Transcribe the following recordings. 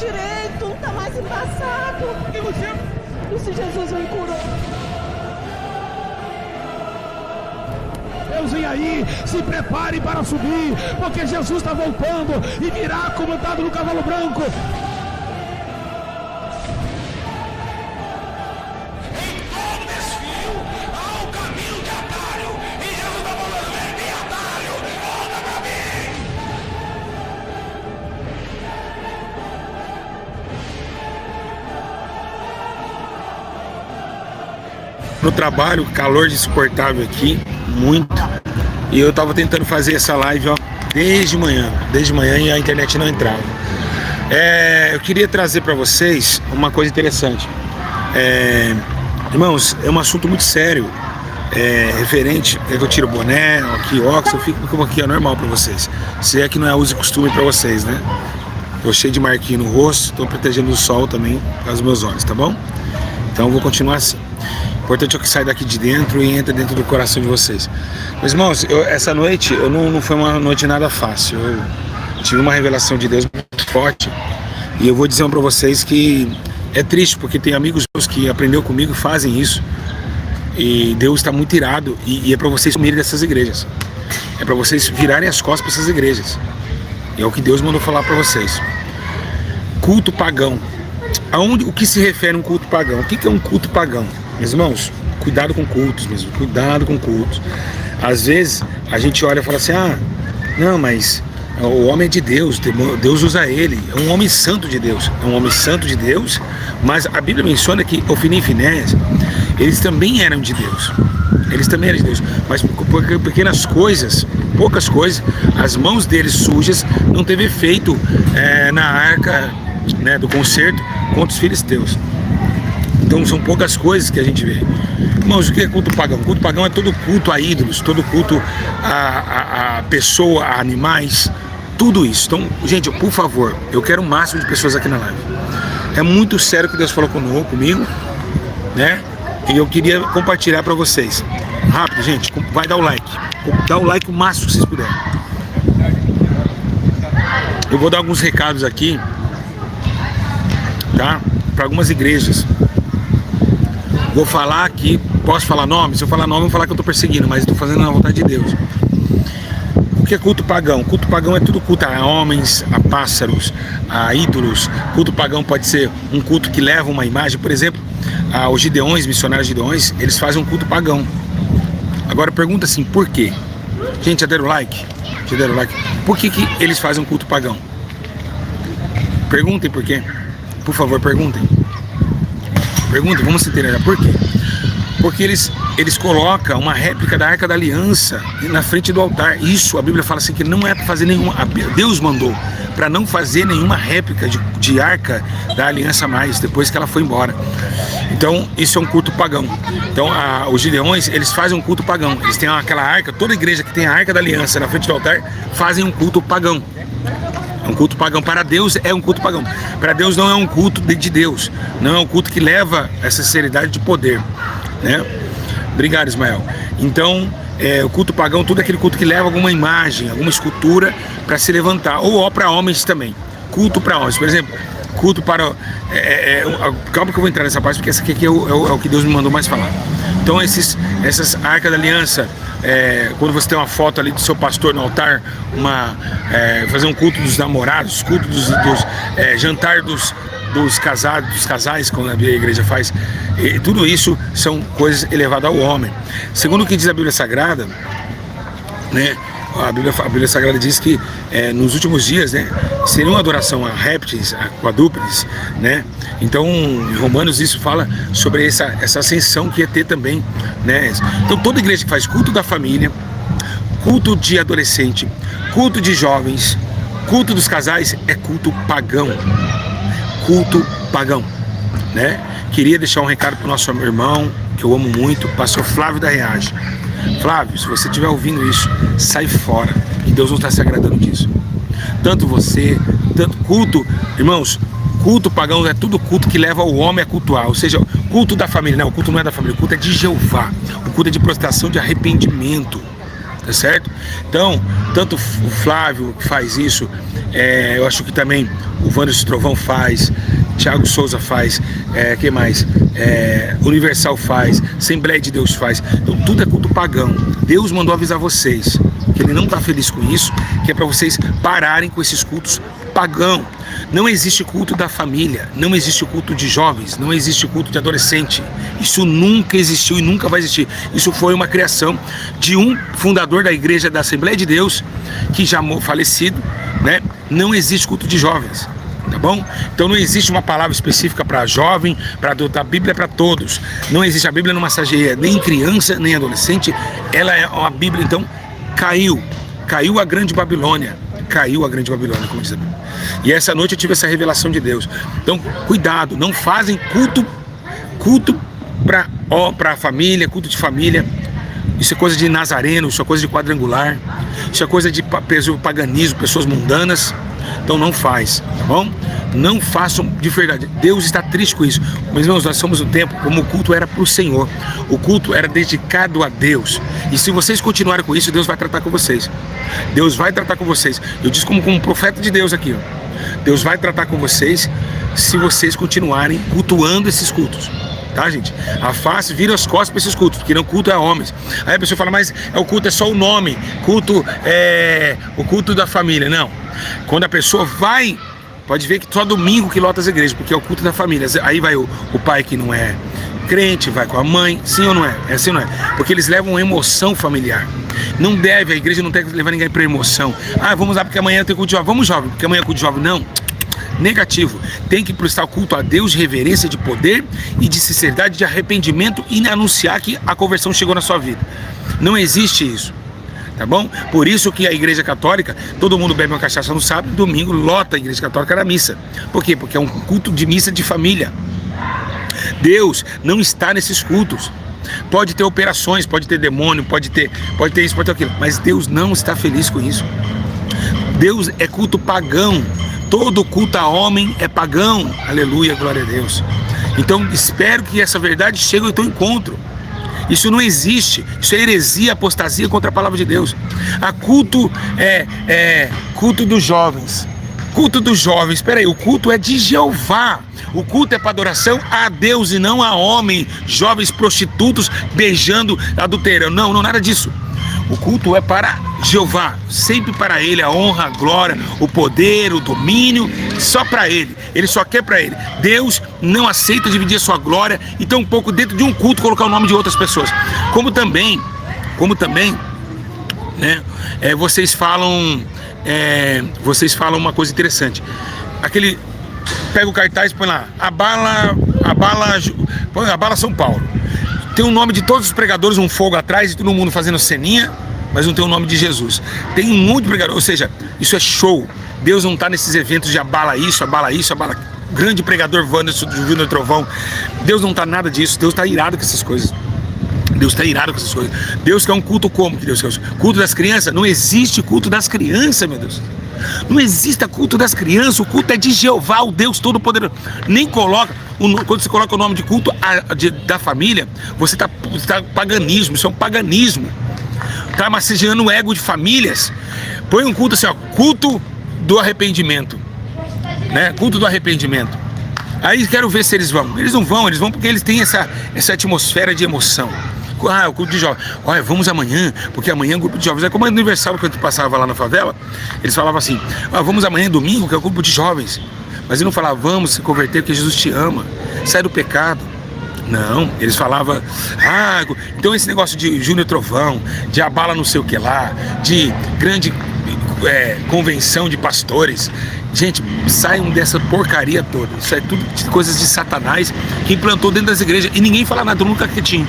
direito, não tá mais embaçado. O que aconteceu? E se Jesus me curou? Deus vem aí, se prepare para subir, porque Jesus está voltando e virá comandado no cavalo branco. Em todo desfio há um caminho de atalho, e Jesus está falando: vem de atalho, volta pra mim. No trabalho, calor insuportável aqui, muito. E eu tava tentando fazer essa live, ó, desde manhã e a internet não entrava. Eu queria trazer para vocês uma coisa interessante. Irmãos, é um assunto muito sério, referente. É que eu tiro o boné, aqui óculos, eu fico como aqui, é normal para vocês. Se é que não é uso e costume para vocês, né? Tô cheio de marquinho no rosto, tô protegendo do sol também, para os meus olhos, tá bom? Então eu vou continuar assim. O importante é que saia daqui de dentro e entre dentro do coração de vocês. Meus irmãos, essa noite não foi uma noite nada fácil. Eu tive uma revelação de Deus muito forte. E eu vou dizer para vocês que é triste, porque tem amigos meus que aprendeu comigo e fazem isso. E Deus está muito irado. E é para vocês sumirem dessas igrejas. É para vocês virarem as costas para essas igrejas. E é o que Deus mandou falar para vocês. Culto pagão. O que se refere a um culto pagão? O que é um culto pagão? Meus irmãos, cuidado com cultos mesmo, cuidado com cultos. Às vezes a gente olha e fala assim: não, mas o homem é de Deus, Deus usa ele, é um homem santo de Deus, mas a Bíblia menciona que Ofni e Finéias, eles também eram de Deus, mas por pequenas coisas, poucas coisas, as mãos deles sujas não teve efeito na arca, né, do concerto contra os filisteus. Então são poucas coisas que a gente vê. Irmãos, o que é culto pagão? Culto pagão é todo culto a ídolos, todo culto a pessoa, a animais, tudo isso. Então, gente, por favor, eu quero o máximo de pessoas aqui na live. É muito sério o que Deus falou comigo, né? E eu queria compartilhar para vocês. Rápido, gente, vai dar o like. Dá o like o máximo que vocês puderem. Eu vou dar alguns recados aqui, tá? Para algumas igrejas. Vou falar aqui, posso falar nome? Se eu falar nome, eu vou falar que eu estou perseguindo, mas estou fazendo na vontade de Deus. O que é culto pagão? Culto pagão é tudo culto a homens, a pássaros, a ídolos. Culto pagão pode ser um culto que leva uma imagem. Por exemplo, os gideões, missionários gideões, eles fazem um culto pagão. Agora pergunta assim, por quê? Gente, já deram like? Por que eles fazem um culto pagão? Perguntem por quê. Por favor, perguntem, vamos se entender. Por quê? Porque eles colocam uma réplica da Arca da Aliança na frente do altar. Isso, a Bíblia fala assim, que não é para fazer nenhuma... Deus mandou para não fazer nenhuma réplica de Arca da Aliança mais, depois que ela foi embora. Então, isso é um culto pagão. Então, os gideões, eles fazem um culto pagão. Eles têm aquela arca, toda igreja que tem a Arca da Aliança na frente do altar, fazem um culto pagão. É um culto pagão. Para Deus é um culto pagão. Para Deus não é um culto de Deus. Não é um culto que leva essa sinceridade de poder, né? Obrigado, Ismael. Então, o culto pagão, tudo aquele culto que leva alguma imagem, alguma escultura para se levantar. Ou para homens também. Culto para homens. Por exemplo, culto para... calma que eu vou entrar nessa parte, porque essa aqui é o que Deus me mandou mais falar. Então, essas Arca da Aliança... quando você tem uma foto ali do seu pastor no altar, fazer um culto dos namorados, culto dos jantar dos casais, quando a igreja faz, e tudo isso são coisas elevadas ao homem. Segundo o que diz a Bíblia Sagrada, né, a Bíblia Sagrada diz que nos últimos dias, né, seria uma adoração a répteis, a quadrúpedes, né? Então, em Romanos isso fala sobre essa ascensão que ia ter também, né? Então, toda igreja que faz culto da família, culto de adolescente, culto de jovens, culto dos casais, é culto pagão. Culto pagão, né? Queria deixar um recado para o nosso irmão, que eu amo muito, pastor Flávio da Reage. Flávio, se você estiver ouvindo isso, sai fora, que Deus não está se agradando disso. Tanto você, tanto culto, irmãos, culto pagão é tudo culto que leva o homem a cultuar, ou seja, culto da família. Não, o culto não é da família, o culto é de Jeová, o culto é de prostração, de arrependimento. tá certo? Então, tanto o Flávio faz isso, eu acho que também o Wanderson Trovão faz, Thiago Souza faz, quem mais? Universal faz, Assembleia de Deus faz. Então tudo é culto pagão. Deus mandou avisar vocês que Ele não está feliz com isso, que é para vocês pararem com esses cultos pagão. Não existe culto da família, não existe culto de jovens, não existe culto de adolescente. Isso nunca existiu e nunca vai existir. Isso foi uma criação de um fundador da igreja da Assembleia de Deus, que já falecido, né? Não existe culto de jovens, tá bom? Então não existe uma palavra específica para jovem, para adulto. A Bíblia é para todos. Não existe, a Bíblia não massageia nem criança, nem adolescente. Ela é uma Bíblia, então caiu a grande Babilônia. Caiu a grande Babilônia, como diz a Bíblia. E essa noite eu tive essa revelação de Deus. Então, cuidado, não fazem culto para a família, culto de família. Isso é coisa de nazareno, isso é coisa de quadrangular, isso é coisa de paganismo, pessoas mundanas. Então não faz, tá bom? Não façam de verdade. Deus está triste com isso. Mas, irmãos, nós somos um tempo como o culto era para o Senhor. O culto era dedicado a Deus. E se vocês continuarem com isso, Deus vai tratar com vocês. Deus vai tratar com vocês. Eu disse como um profeta de Deus aqui, ó. Deus vai tratar com vocês se vocês continuarem cultuando esses cultos. Tá, gente? Afaste, vira as costas para esses cultos, porque não culto é a homens. Aí a pessoa fala, mas o culto é só o nome, culto é o culto da família. Não. Quando a pessoa vai, pode ver que só domingo que lota as igrejas, porque é o culto da família. Aí vai o pai que não é crente, vai com a mãe, sim ou não é? É assim ou não é? Porque eles levam emoção familiar. Não deve, a igreja não tem que levar ninguém para emoção. Ah, vamos lá porque amanhã tem culto de jovem. Vamos, jovem, porque amanhã é culto de jovem. Não. Negativo. Tem que prestar culto a Deus, reverência de poder e de sinceridade, de arrependimento e anunciar que a conversão chegou na sua vida. Não existe isso, tá bom? Por isso que a igreja católica, todo mundo bebe uma cachaça no sábado, domingo lota a igreja católica na missa. Por quê? Porque é um culto de missa de família. Deus não está nesses cultos. Pode ter operações, pode ter demônio, pode ter isso, pode ter aquilo, mas Deus não está feliz com isso. Deus é culto pagão. Todo culto a homem é pagão. Aleluia, glória a Deus. Então espero que essa verdade chegue ao teu encontro. Isso não existe. Isso é heresia, apostasia contra a palavra de Deus. A culto culto dos jovens. Culto dos jovens. Espera aí, o culto é de Jeová. O culto é para adoração a Deus e não a homem, jovens prostitutos beijando, adulterando. Não, nada disso. O culto é para Jeová, sempre para Ele, a honra, a glória, o poder, o domínio, só para Ele. Ele só quer para Ele. Deus não aceita dividir a sua glória e tampouco dentro de um culto colocar o nome de outras pessoas. Como também, né? Vocês falam uma coisa interessante. Pega o cartaz e põe lá, abala São Paulo. Tem o nome de todos os pregadores, um fogo atrás e todo mundo fazendo ceninha, mas não tem o nome de Jesus. Tem um monte de pregador, ou seja, isso é show. Deus não está nesses eventos de abala isso, abala grande pregador Wanderson do Trovão. Deus não está nada disso. Deus está irado com essas coisas. Deus quer um culto como que Deus quer? Culto das crianças? Não existe culto das crianças, meu Deus. Não existe culto das crianças. O culto é de Jeová, o Deus Todo-Poderoso. Nem coloca, quando você coloca o nome de culto da família, você está paganismo. Isso é um paganismo. Está massageando o ego de famílias. Põe um culto assim, ó, culto do arrependimento, né? Culto do arrependimento. Aí quero ver se eles vão. Eles não vão, eles vão porque eles têm essa atmosfera de emoção. Ah, o culto de jovens. Olha, vamos amanhã, porque amanhã é o grupo de jovens. É como a Universal, quando eu passava lá na favela, eles falavam assim, vamos amanhã domingo, que é o grupo de jovens. Mas eles não falavam, vamos se converter porque Jesus te ama, sai do pecado. Não, eles falavam, então esse negócio de Júnior Trovão, de abala não sei o que lá, de grande convenção de pastores. Gente, saiam dessa porcaria toda. Isso é tudo coisas de Satanás que implantou dentro das igrejas e ninguém fala nada, nunca quietinho.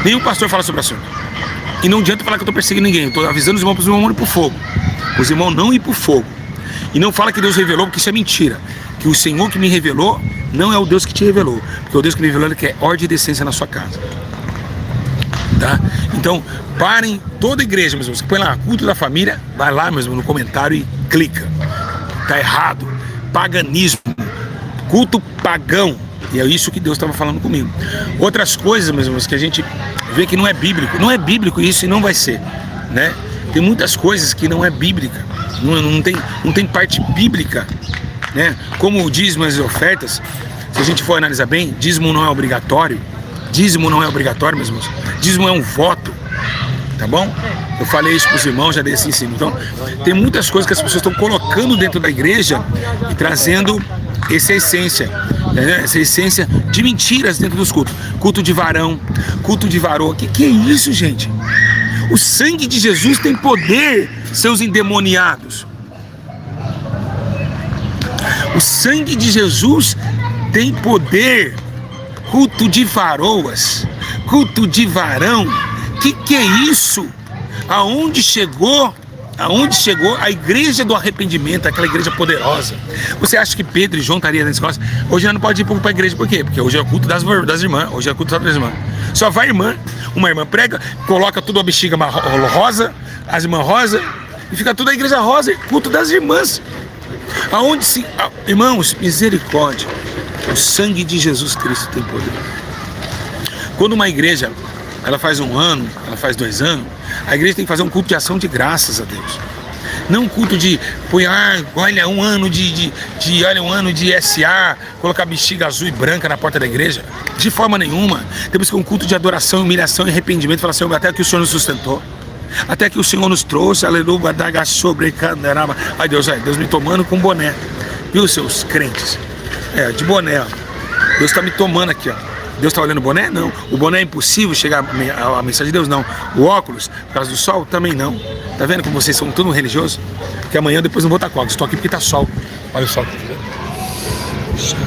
Nenhum pastor fala sobre o assunto. E não adianta falar que eu estou perseguindo ninguém. Eu estou avisando os irmãos para os irmãos não ir para o fogo. Os irmãos não ir para o fogo. E não fala que Deus revelou, porque isso é mentira. Que o Senhor que me revelou não é o Deus que te revelou. Porque o Deus que me revelou, Ele quer ordem e decência na sua casa. Tá? Então, parem toda a igreja, meus irmãos. Põe lá, culto da família, vai lá, meus irmãos, no comentário e clica. Tá errado. Paganismo. Culto pagão. E é isso que Deus estava falando comigo. Outras coisas, meus irmãos, que a gente vê que não é bíblico. Não é bíblico isso e não vai ser. né? Tem muitas coisas que não é bíblica, não tem parte bíblica, né? Como o dízimo e as ofertas, se a gente for analisar bem, dízimo não é obrigatório, meus irmãos, dízimo é um voto, tá bom? Eu falei isso para os irmãos, já dei esse ensino. Então, tem muitas coisas que as pessoas estão colocando dentro da igreja e trazendo essa essência, né? Essa essência de mentiras dentro dos cultos. Culto de varão, culto de varoa. Que é isso, gente? O sangue de Jesus tem poder, seus endemoniados. O sangue de Jesus tem poder. Culto de varoas, culto de varão. Que é isso? Aonde chegou a igreja do arrependimento, aquela igreja poderosa? Você acha que Pedro e João estariam nas escolas? Hoje não pode ir para a igreja, por quê? Porque hoje é o culto das irmãs, hoje é o culto das irmãs. Só vai uma irmã prega, coloca tudo a bexiga rosa, as irmãs rosa, e fica toda a igreja rosa, culto das irmãs. Aonde se... Irmãos, misericórdia, o sangue de Jesus Cristo tem poder. Quando uma igreja, ela faz 1 ano, ela faz 2 anos, a igreja tem que fazer um culto de ação de graças a Deus. Não um culto de olha, um ano de SA, colocar bexiga azul e branca na porta da igreja. De forma nenhuma. Temos que um culto de adoração, humilhação e arrependimento. Falar, Senhor, até que o Senhor nos sustentou, até que o Senhor nos trouxe, aleluia, ai Deus me tomando com boné, viu, seus crentes? De boné, ó. Deus está me tomando aqui, ó. Deus está olhando o boné? Não. O boné é impossível chegar a mensagem de Deus? Não. O óculos, por causa do sol? Também não. Tá vendo como vocês são tudo religiosos? Porque amanhã depois não vou estar com óculos. Estou aqui porque tá sol. Olha o sol aqui.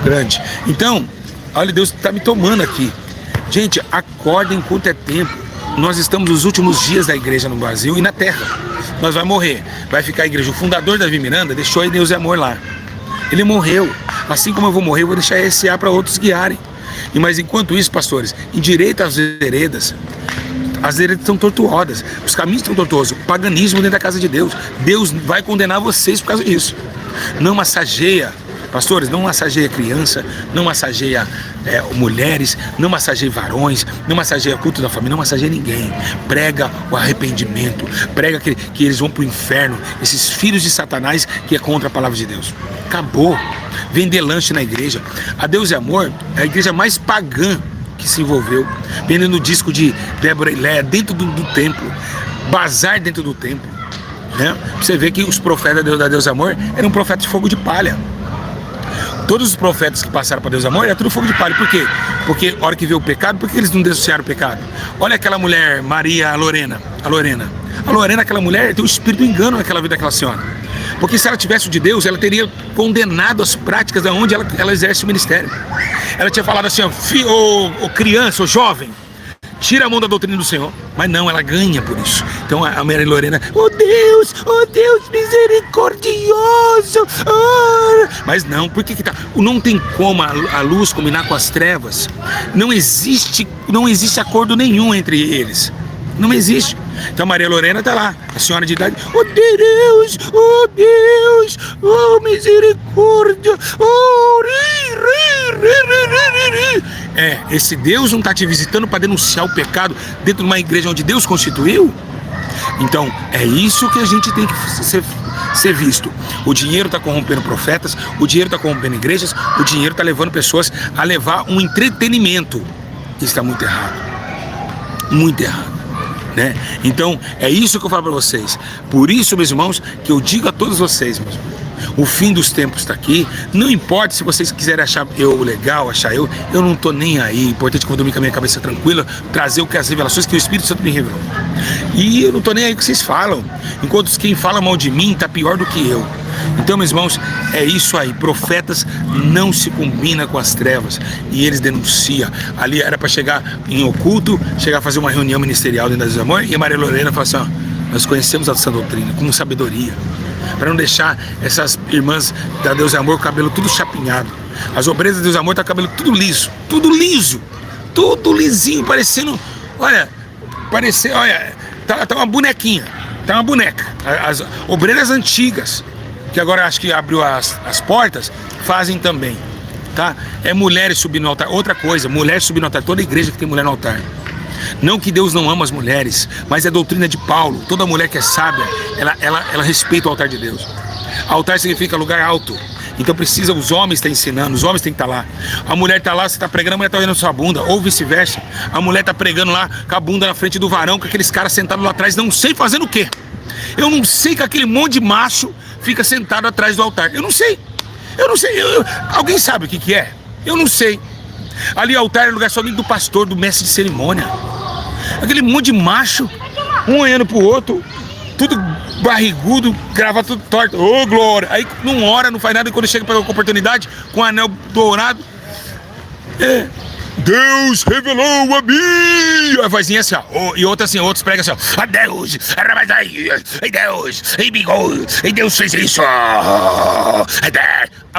Grande. Então, olha, Deus está me tomando aqui. Gente, acordem enquanto é tempo. Nós estamos nos últimos dias da igreja no Brasil e na terra. Nós vamos morrer. Vai ficar a igreja. O fundador Davi Miranda deixou aí Deus e amor lá. Ele morreu. Assim como eu vou morrer, eu vou deixar SA para outros guiarem. Mas enquanto isso, pastores, endireita as veredas estão tortuosas, os caminhos estão tortuosos, o paganismo dentro da casa de Deus. Deus vai condenar vocês por causa disso. Não massageia, pastores, não massageia criança, não massageia mulheres, não massageia varões, não massageia culto da família, não massageia ninguém. Prega o arrependimento, prega que eles vão para o inferno, esses filhos de Satanás que é contra a palavra de Deus. Acabou. Vender lanche na igreja. A Deus e Amor é a igreja mais pagã que se envolveu, vendendo disco de Débora e Léa dentro do templo, bazar dentro do templo, né? Você vê que os profetas da Deus e Amor eram profetas de fogo de palha. Todos os profetas que passaram para Deus e Amor era tudo fogo de palha. Por quê? Porque a hora que veio o pecado, por que eles não denunciaram o pecado? Olha aquela mulher, Maria Lorena, aquela mulher tem um espírito de engano naquela vida daquela senhora. Porque se ela tivesse o de Deus, ela teria condenado as práticas de onde ela exerce o ministério. Ela tinha falado assim, ô criança, ô jovem, tira a mão da doutrina do Senhor. Mas não, ela ganha por isso. Então a Maria Lorena, oh Deus misericordioso. Oh. Mas não, por que tá? Não tem como a luz combinar com as trevas. Não existe acordo nenhum entre eles. Não existe. Então Maria Lorena está lá, a senhora de idade. Oh Deus, oh misericórdia, oh esse Deus não está te visitando para denunciar o pecado dentro de uma igreja onde Deus constituiu? Então é isso que a gente tem que ser visto. O dinheiro está corrompendo profetas, o dinheiro está corrompendo igrejas, o dinheiro está levando pessoas a levar um entretenimento. Isso está muito errado, muito errado. Né? Então é isso que eu falo para vocês. Por isso, meus irmãos, que eu digo a todos vocês, meus irmãos, o fim dos tempos está aqui. Não importa se vocês quiserem achar eu legal, eu não estou nem aí. O importante é que eu vou dormir com a minha cabeça tranquila, trazer o que as revelações que o Espírito Santo me revelou. E eu não estou nem aí com o que vocês falam. Enquanto quem fala mal de mim está pior do que eu. Então, meus irmãos, é isso aí. Profetas não se combinam com as trevas. E eles denunciam. Ali era para chegar em oculto, chegar a fazer uma reunião ministerial dentro da Deus e Amor. E a Maria Lorena falou assim, nós conhecemos a sã doutrina com sabedoria, para não deixar essas irmãs da Deus e Amor com o cabelo tudo chapinhado. As obreiras da Deus e Amor tá com o cabelo tudo liso, tudo lisinho, parecendo, olha, tá uma bonequinha, tá uma boneca. As obreiras antigas, que agora acho que abriu as portas, fazem também, tá? É mulheres subindo no altar. Outra coisa, mulheres subindo no altar. Toda igreja que tem mulher no altar. Não que Deus não ama as mulheres, mas é a doutrina de Paulo. Toda mulher que é sábia, ela respeita o altar de Deus. Altar significa lugar alto. Então precisa, os homens estão ensinando, os homens têm que estar lá. A mulher está lá, você está pregando, a mulher está olhando sua bunda, ou vice-versa. A mulher está pregando lá com a bunda na frente do varão, com aqueles caras sentados lá atrás, não sei fazendo o quê. Eu não sei que aquele monte de macho fica sentado atrás do altar. Eu não sei. Alguém sabe o que é? Eu não sei. Ali o altar é lugar somente do pastor, do mestre de cerimônia. Aquele monte de macho, um olhando pro outro, tudo barrigudo, gravata tudo torto. Ô, glória! Aí não ora, não faz nada, e quando chega para a oportunidade, com o anel dourado, Deus revelou a mim! A vozinha assim, ó. E outra assim, outros pregam assim, ó. A Deus, Deus fez isso. A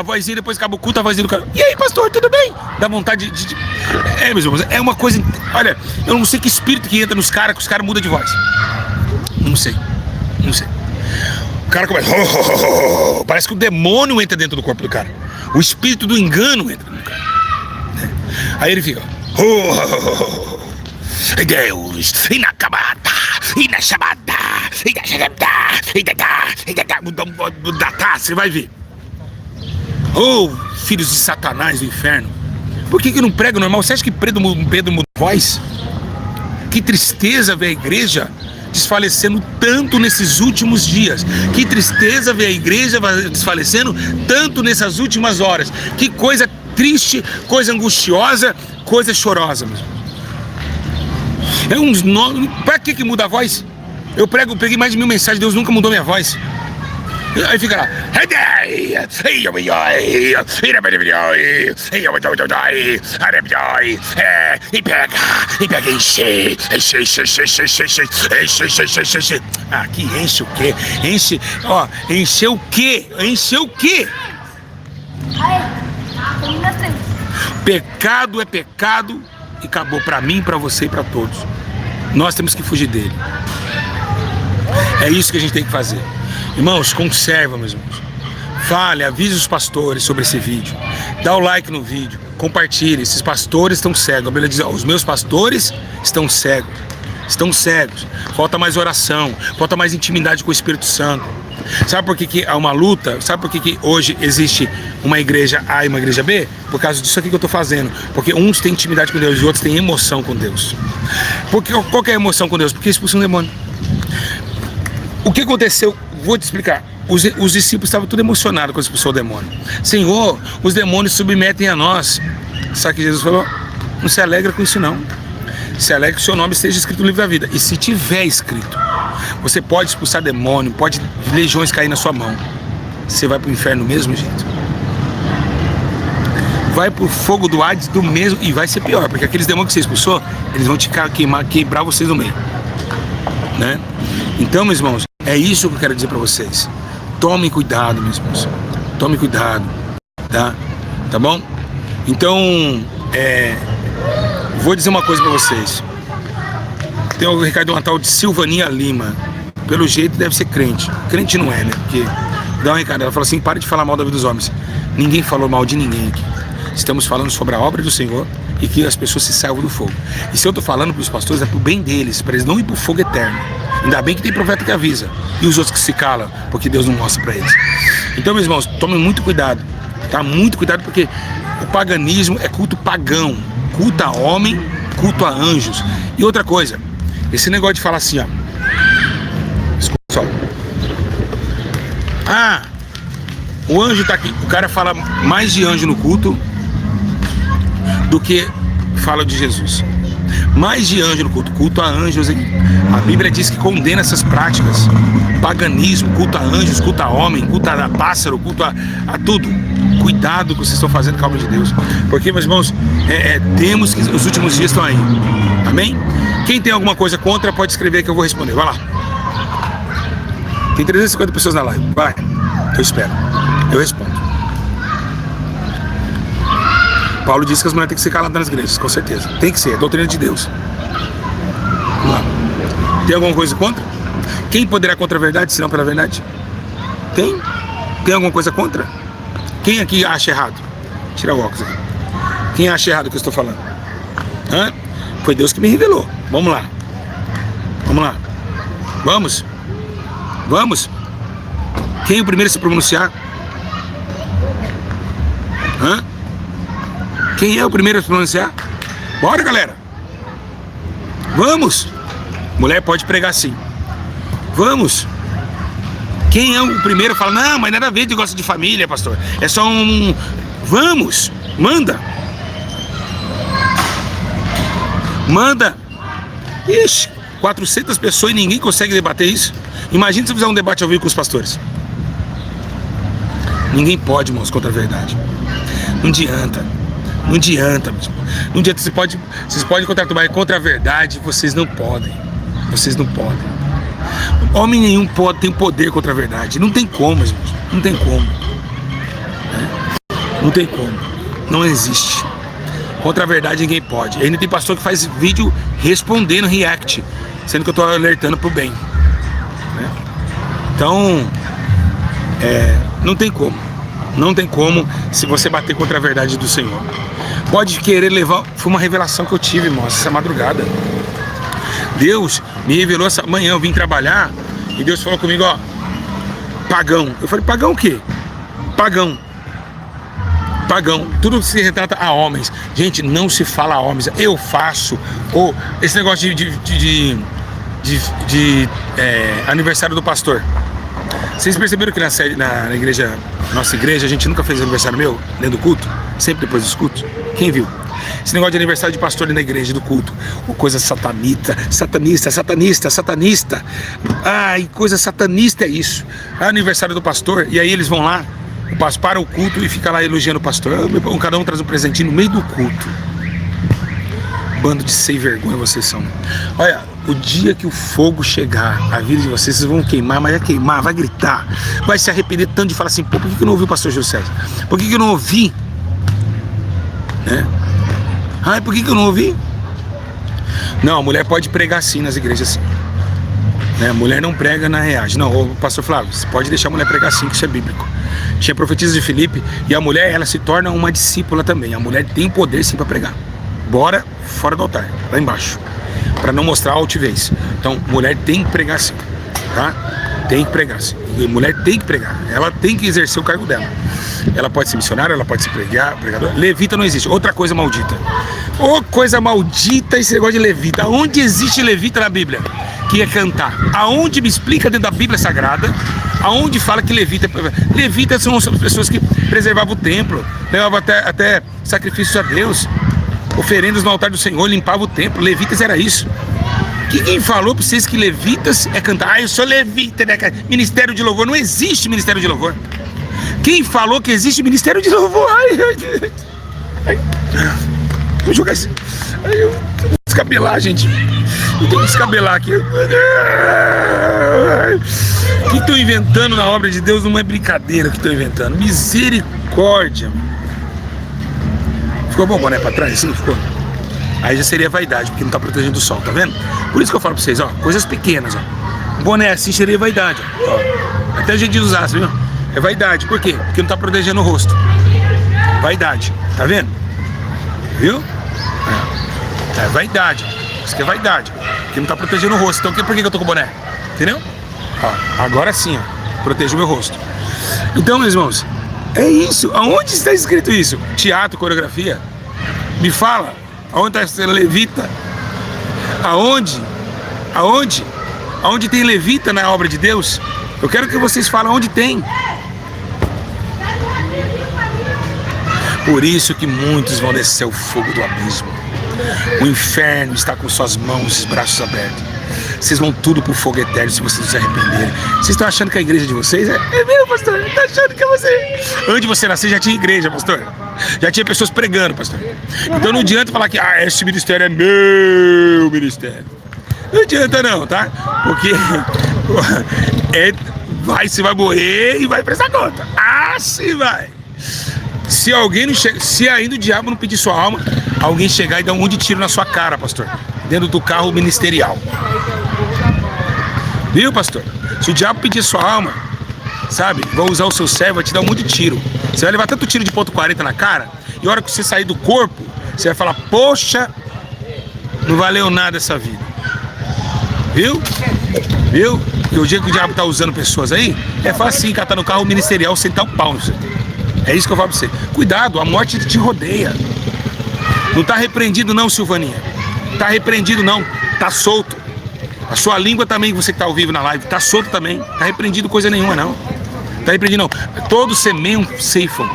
vozinha, depois acaba o culto, a vozinha do cara. E aí, pastor, tudo bem? Dá vontade de... meus irmãos, é uma coisa... Olha, eu não sei que espírito que entra nos caras, que os caras mudam de voz. Não sei. O cara começa... Parece que o demônio entra dentro do corpo do cara. O espírito do engano entra no cara. Aí ele fica... Deus, inacabada, inachabada, você vai ver. Filhos de Satanás do inferno. Por que não prega normal? Você acha que Pedro muda voz? Que tristeza ver a igreja desfalecendo tanto nesses últimos dias. Que tristeza ver a igreja desfalecendo tanto nessas últimas horas. Que coisa triste, coisa angustiosa, coisa chorosa mesmo. É uns nomes. Pra que muda a voz? Eu peguei mais de 1000 mensagens, Deus nunca mudou minha voz. Aí fica lá. E pega, enche. Ah, que enche o quê? Encher o quê? Encher o quê? Pecado é pecado e acabou para mim, para você e para todos. Nós temos que fugir dele. É isso que a gente tem que fazer. Irmãos, conserva, meus irmãos. Fale, avise os pastores sobre esse vídeo. Dá o like no vídeo, compartilhe. Esses pastores estão cegos. A Bíblia diz, os meus pastores estão cegos. Estão cegos. Falta mais oração, falta mais intimidade com o Espírito Santo. Sabe por que há uma luta? Sabe por que hoje existe uma igreja A e uma igreja B? Por causa disso aqui que eu estou fazendo. Porque uns têm intimidade com Deus e outros têm emoção com Deus. Porque qual que é a emoção com Deus? Porque expulsam um demônio. O que aconteceu? Vou te explicar. Os discípulos estavam tudo emocionados quando expulsou o demônio. Senhor, os demônios submetem a nós. Sabe o que Jesus falou? Não se alegra com isso não. Se alegra que o seu nome esteja escrito no livro da vida. E se tiver escrito, você pode expulsar demônio, pode legiões cair na sua mão. Você vai para o inferno do mesmo jeito. Vai para o fogo do Hades do mesmo. E vai ser pior, porque aqueles demônios que você expulsou, eles vão te quebrar vocês no meio, né? Então, meus irmãos, é isso que eu quero dizer para vocês. Tomem cuidado, meus irmãos. Tomem cuidado, tá bom? Então, vou dizer uma coisa para vocês. Tem o recado de uma tal de Silvaninha Lima. Pelo jeito deve ser crente. Crente não é, né? Porque dá um recado. Ela fala assim: pare de falar mal da vida dos homens. Ninguém falou mal de ninguém aqui. Estamos falando sobre a obra do Senhor e que as pessoas se salvam do fogo. E se eu estou falando para os pastores, é para o bem deles, para eles não ir para o fogo eterno. Ainda bem que tem profeta que avisa. E os outros que se calam, porque Deus não mostra para eles. Então, meus irmãos, tomem muito cuidado. Tá? Muito cuidado, porque o paganismo é culto pagão. Culto a homem, culto a anjos. E outra coisa, esse negócio de falar assim, ó. Escuta só. O anjo tá aqui. O cara fala mais de anjo no culto do que fala de Jesus. Mais de anjo no culto. Culto a anjos. A Bíblia diz que condena essas práticas. Paganismo, culto a anjos, culto a homem, culto a pássaro, culto a tudo. Cuidado com o que vocês estão fazendo com a obra de Deus. Porque, meus irmãos, temos que os últimos dias estão aí. Amém? Quem tem alguma coisa contra, pode escrever que eu vou responder. Vai lá. Tem 350 pessoas na live. Vai. Eu espero. Eu respondo. Paulo disse que as mulheres têm que ser caladas nas igrejas, com certeza. Tem que ser, é doutrina de Deus. Vamos lá. Tem alguma coisa contra? Quem poderá contra a verdade, se não pela verdade? Tem? Tem alguma coisa contra? Quem aqui acha errado? Tira o óculos aqui. Quem acha errado o que eu estou falando? Foi Deus que me revelou. Vamos lá. Vamos lá. Vamos. Vamos. Quem é o primeiro a se pronunciar? Hã? Quem é o primeiro a se pronunciar? Bora, galera. Vamos. Mulher pode pregar sim. Vamos. Quem é o primeiro a falar, não, mas nada a ver de gosto de família, pastor. É só um... Vamos. Manda. Manda. Ixi, 400 pessoas e ninguém consegue debater isso. Imagina se fizer um debate ao vivo com os pastores. Ninguém pode, irmãos, contra a verdade. Não adianta. Não adianta, mesmo. Não adianta. Vocês podem contra a verdade, vocês não podem. Vocês não podem. Homem nenhum tem poder contra a verdade. Não tem como, irmãos. Não tem como. Não tem como. Não existe. Contra a verdade ninguém pode. Ainda tem pastor que faz vídeo respondendo react, sendo que eu estou alertando pro bem. Então, não tem como. Não tem como se você bater contra a verdade do Senhor. Pode querer levar... Foi uma revelação que eu tive, irmão, essa madrugada. Deus me revelou essa manhã, eu vim trabalhar e Deus falou comigo, ó, pagão. Eu falei, pagão o quê? Pagão. Pagão. Tudo se retrata a homens. Gente, não se fala a homens. Eu faço. Ou esse negócio de aniversário do pastor. Vocês perceberam que na igreja, nossa igreja, a gente nunca fez aniversário meu dentro do culto? Sempre depois dos cultos? Quem viu? Esse negócio de aniversário de pastor na igreja do culto, ou coisa satanista. Ai, coisa satanista é isso. É aniversário do pastor, e aí eles vão lá, o pastor para o culto e fica lá elogiando o pastor. Cada um traz um presentinho no meio do culto. Bando de sem vergonha vocês são. Olha, o dia que o fogo chegar à vida de vocês vão queimar, mas vai queimar, vai gritar, vai se arrepender tanto de falar assim, pô, por que eu não ouvi o pastor José? Por que eu não ouvi? Né? Ai, por que eu não ouvi? Não, a mulher pode pregar sim nas igrejas sim. Né? A mulher não prega na reagem. Não, o pastor Flávio, você pode deixar a mulher pregar sim, que isso é bíblico. Tinha profetisa de Filipe e a mulher, ela se torna uma discípula também. A mulher tem poder sim para pregar. Bora fora do altar, lá embaixo, para não mostrar a altivez. Então, mulher tem que pregar sim, tá? Tem que pregar sim. E mulher tem que pregar. Ela tem que exercer o cargo dela. Ela pode ser missionária, ela pode ser pregadora. Levita não existe. Outra coisa maldita. Ô, coisa maldita esse negócio de levita. Aonde existe levita na Bíblia? Que ia cantar. Aonde me explica dentro da Bíblia Sagrada? Aonde fala que levita? Levitas são as pessoas que preservavam o templo, levavam até sacrifícios a Deus, oferendas no altar do Senhor, limpava o templo. Levitas era isso. Quem falou para vocês que levitas é cantar? Ah, eu sou levita, né? Ministério de louvor. Não existe ministério de louvor. Quem falou que existe ministério de louvor? Vou jogar assim. Eu vou descabelar, gente. Eu tenho que descabelar aqui. O que estão inventando na obra de Deus não é brincadeira que estão inventando. Misericórdia. Ficou bom, boné pra trás? Sim, ficou. Aí já seria vaidade, porque não tá protegendo o sol, tá vendo? Por isso que eu falo pra vocês, ó, coisas pequenas, ó. Boné assim seria vaidade, ó. Até a gente usar, viu? É vaidade, por quê? Porque não tá protegendo o rosto. Vaidade, tá vendo? Viu? É vaidade. Isso aqui é vaidade, porque não tá protegendo o rosto. Então por que eu tô com o boné? Entendeu? Ó, agora sim, ó, protege o meu rosto. Então, meus irmãos, é isso. Aonde está escrito isso? Teatro, coreografia? Me fala. Aonde está sendo levita? Aonde? Aonde? Aonde tem levita na obra de Deus? Eu quero que vocês falem onde tem. Por isso que muitos vão descer o fogo do abismo. O inferno está com suas mãos e braços abertos. Vocês vão tudo pro fogo eterno se vocês não se arrependerem. Vocês estão achando que a igreja de vocês é meu, pastor? Tá achando que é você? Antes de você nascer já tinha igreja, pastor. Já tinha pessoas pregando, pastor. Então não adianta falar que esse ministério é meu ministério. Não adianta não, tá? Porque você vai morrer e vai prestar conta. Sim vai. Se alguém não chega, se ainda o diabo não pedir sua alma, alguém chegar e dar um monte de tiro na sua cara, pastor, dentro do carro ministerial. Viu, pastor? Se o diabo pedir sua alma, sabe, vai usar o seu servo, vai te dar um monte de tiro. Você vai levar tanto tiro de .40 na cara, e a hora que você sair do corpo, você vai falar, poxa, Não valeu nada essa vida. Viu? Viu? E o dia que o diabo tá usando pessoas aí, é fácil catar no carro ministerial, sentar o pau. É isso que eu falo pra você. Cuidado, a morte te rodeia. Não tá repreendido não, Silvaninha. Tá repreendido não, tá solto. A sua língua também, você que tá ao vivo na live, tá solto também. Tá repreendido coisa nenhuma não. Tá repreendido não. Todos semeiam, ceifam.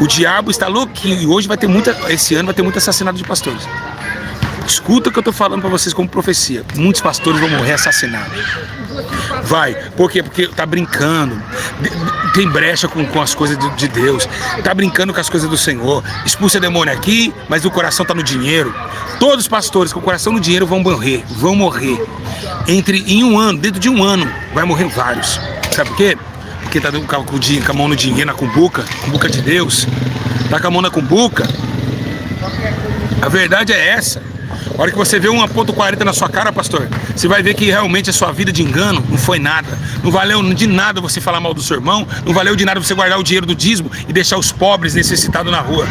O diabo está louquinho e hoje esse ano vai ter muito assassinato de pastores. Escuta o que eu tô falando pra vocês como profecia. Muitos pastores vão morrer assassinados. Vai. Por quê? Porque tá brincando. Tem brecha com as coisas de Deus. Tá brincando com as coisas do Senhor. Expulsa demônio aqui, mas o coração tá no dinheiro. Todos os pastores com o coração no dinheiro vão morrer. Vão morrer. Em um ano, dentro de um ano, vai morrer vários. Sabe por quê? Porque tá com a mão no dinheiro, na cumbuca de Deus. Tá com a mão na cumbuca. A verdade é essa. A hora que você vê 1,40 na sua cara, pastor, você vai ver que realmente a sua vida de engano não foi nada. Não valeu de nada você falar mal do seu irmão. Não valeu de nada você guardar o dinheiro do dízimo e deixar os pobres necessitados na rua.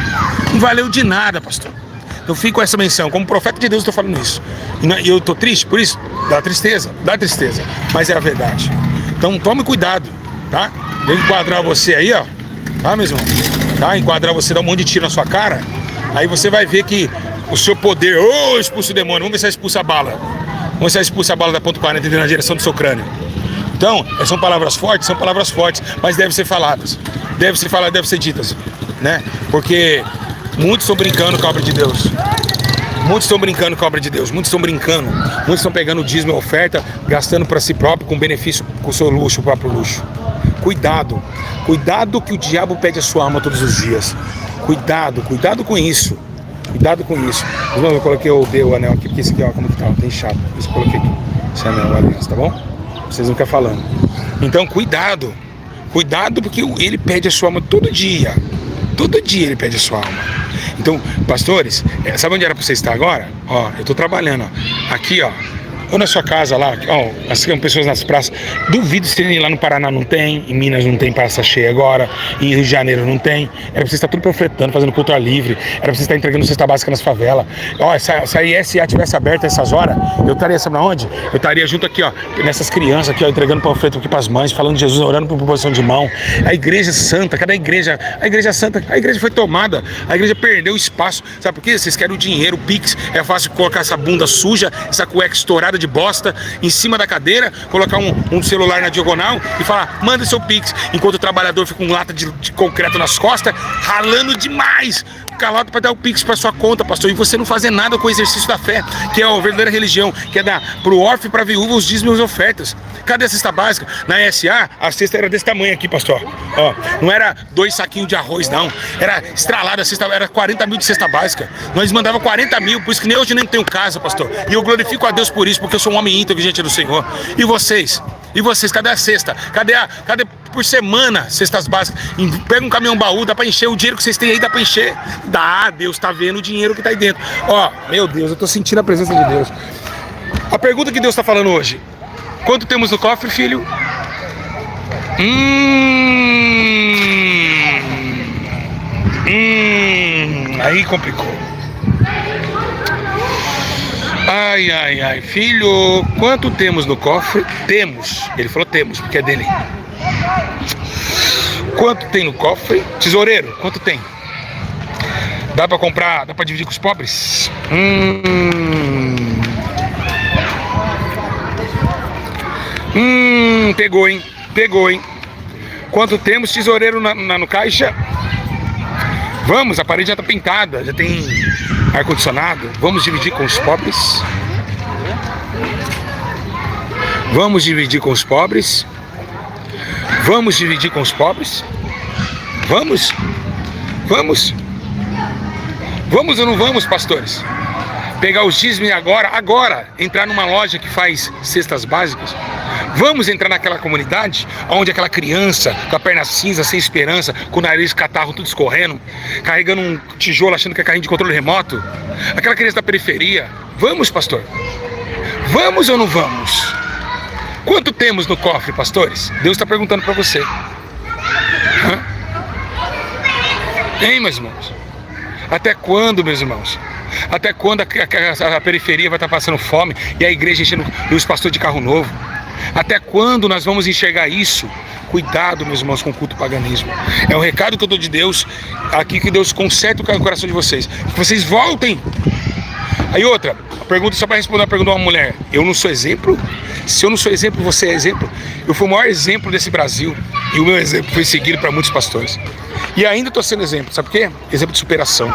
Não valeu de nada, pastor. Eu fico com essa menção. Como profeta de Deus eu estou falando isso. E eu estou triste por isso? Dá tristeza. Mas é a verdade. Então tome cuidado, tá? Vou enquadrar você aí, ó. Tá, meu irmão? Tá? Enquadrar você, dar um monte de tiro na sua cara. Aí você vai ver que o seu poder, expulsa o demônio, vamos ver se ela expulsa a bala. Vamos ver se ela expulsa a bala da ponto 40 na direção do seu crânio. Então, são palavras fortes, mas devem ser faladas. Devem ser ditas, né? Porque muitos estão brincando com a obra de Deus. Muitos estão pegando o dízimo e a oferta, gastando para si próprio, com benefício, com o seu luxo, o próprio luxo. Cuidado que o diabo pede a sua alma todos os dias. Cuidado com isso. Irmão, eu coloquei o anel aqui, porque esse aqui, ó, como que tá? Tem chato. Isso eu coloquei aqui. Esse anel, aliás, tá bom? Vocês não querem falando. Então, cuidado, porque ele pede a sua alma todo dia. Todo dia ele pede a sua alma. Então, pastores, sabe onde era pra você estar agora? Ó, eu tô trabalhando, ó. Aqui, ó. Ou na sua casa lá, ó, as pessoas nas praças. Duvido se tem lá no Paraná não tem, em Minas não tem praça cheia agora, em Rio de Janeiro não tem. Era pra você estar tudo profetando, fazendo culto ar livre, era pra você estar entregando cesta básica nas favelas. Ó, se a ISA tivesse aberta essas horas, eu estaria, sabe onde? Eu estaria junto aqui, ó, nessas crianças aqui, ó, entregando panfleto aqui pras mães, falando de Jesus, orando por posição de mão. A igreja santa, cadê a igreja? A igreja santa, a igreja foi tomada, a igreja perdeu espaço. Sabe por quê? Vocês querem o dinheiro, o Pix, é fácil colocar essa bunda suja, essa cueca estourada de bosta em cima da cadeira, colocar um celular na diagonal e falar, manda seu Pix, enquanto o trabalhador fica com lata de concreto nas costas, ralando demais, calado para dar o Pix para sua conta, pastor, e você não fazer nada com o exercício da fé, que é a verdadeira religião, que é dar pro órfão e pra viúva os dízimos e ofertas. Cadê a cesta básica? Na SA, a cesta era desse tamanho aqui, pastor. Ó, não era 2 saquinhos de arroz, não. Era estralada a cesta, era 40 mil de cesta básica. Nós mandava 40 mil, por isso que nem hoje nem tenho casa, pastor. E eu glorifico a Deus por isso, porque eu sou um homem íntegro diante do Senhor. E vocês? Cadê a cesta? Cadê por semana cestas básicas? Pega um caminhão baú, dá pra encher o dinheiro que vocês têm aí, dá pra encher. Dá, Deus tá vendo o dinheiro que tá aí dentro. Ó, meu Deus, eu tô sentindo a presença de Deus. A pergunta que Deus tá falando hoje: quanto temos no cofre, filho? Aí complicou. Ai, filho, quanto temos no cofre? Temos. Ele falou temos, porque é dele. Quanto tem no cofre? Tesoureiro, quanto tem? Dá pra comprar, dá pra dividir com os pobres? Pegou, hein? Quanto temos, tesoureiro no caixa? Vamos, a parede já tá pintada, já tem ar-condicionado. Vamos dividir com os pobres? Vamos dividir com os pobres? Vamos dividir com os pobres? Vamos? Vamos? Vamos ou não vamos, pastores? Pegar os dízimos agora, entrar numa loja que faz cestas básicas? Vamos entrar naquela comunidade onde aquela criança com a perna cinza, sem esperança, com o nariz catarro tudo escorrendo, carregando um tijolo achando que é carrinho de controle remoto? Aquela criança da periferia? Vamos, pastor? Vamos ou não vamos? Quanto temos no cofre, pastores? Deus está perguntando para você. Hein, meus irmãos? Até quando, meus irmãos? Até quando a periferia vai estar passando fome e a igreja enchendo e os pastores de carro novo? Até quando nós vamos enxergar isso? Cuidado, meus irmãos, com o culto paganismo. É um recado que eu dou de Deus aqui, que Deus conserte o coração de vocês, que vocês voltem. Aí outra, a pergunta, só para responder a pergunta de uma mulher: eu não sou exemplo? Se eu não sou exemplo, você é exemplo? Eu fui o maior exemplo desse Brasil, e o meu exemplo foi seguido para muitos pastores. E ainda estou sendo exemplo, sabe por quê? Exemplo de superação.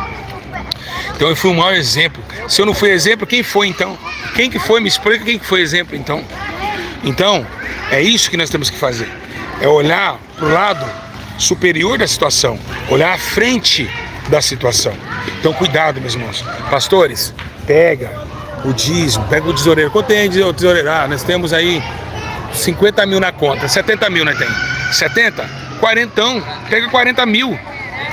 Então eu fui o maior exemplo. Se eu não fui exemplo, quem foi então? Quem que foi? Me explica quem que foi exemplo então. Então, é isso que nós temos que fazer. É olhar para o lado superior da situação, olhar à frente da situação. Então cuidado, meus irmãos. Pastores, pega o dízimo, pega o tesoureiro. Quanto tem de tesoureiro? Nós temos aí 50 mil na conta, 70 mil nós temos. 70? 40, pega 40 mil.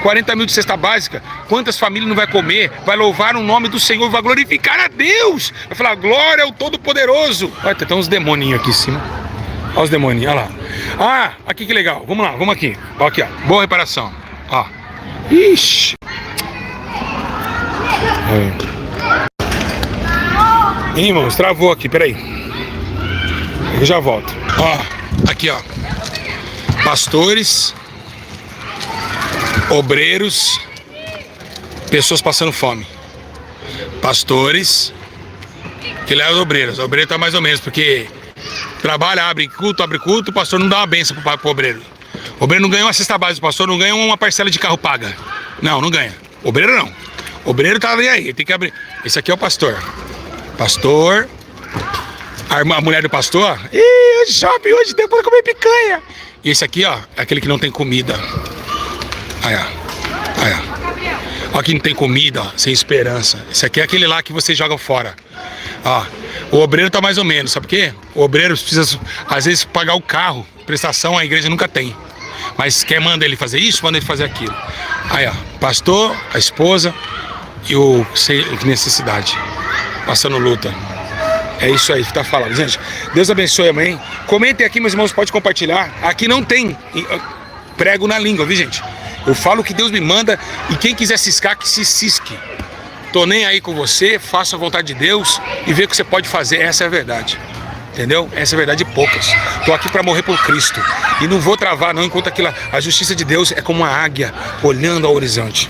40 mil de cesta básica. Quantas famílias não vai comer? Vai louvar o nome do Senhor, vai glorificar a Deus. Vai falar, glória ao Todo-Poderoso. Olha, tem uns demoninhos aqui em cima. Olha os demoninhos, olha lá. Aqui que legal. Vamos lá, vamos aqui. Olha aqui, ó. Boa reparação. Ó. Ixi. Ih, irmãos, travou aqui, peraí. Eu já volto. Ó, aqui, ó. Pastores, obreiros, pessoas passando fome. Pastores, que levam os obreiros. O obreiro tá mais ou menos, porque trabalha, abre culto, o pastor não dá uma benção pro obreiro. O obreiro não ganha uma cesta básica, o pastor não ganha uma parcela de carro paga. Não ganha. Obreiro não. Obreiro tá ali aí, tem que abrir. Esse aqui é o pastor. Pastor. A mulher do pastor. Ih, hoje shopping, hoje tem pra comer picanha. E esse aqui, ó, é aquele que não tem comida. Aí, ó. Ó, que não tem comida, ó, sem esperança. Esse aqui é aquele lá que você joga fora. Ó, o obreiro tá mais ou menos, sabe por quê? O obreiro precisa, às vezes, pagar o carro. Prestação a igreja nunca tem. Mas quer manda ele fazer isso, manda ele fazer aquilo. Aí, ó, pastor, a esposa e o sem necessidade. Passando luta. É isso aí que tá falando. Gente, Deus abençoe, amém. Comentem aqui, meus irmãos, pode compartilhar. Aqui não tem prego na língua, viu, gente? Eu falo o que Deus me manda e quem quiser ciscar, que se cisque. Tô nem aí com você, faça a vontade de Deus e vê o que você pode fazer. Essa é a verdade. Entendeu? Essa é a verdade de poucas. Tô aqui para morrer por Cristo. E não vou travar não, enquanto a justiça de Deus é como uma águia olhando ao horizonte.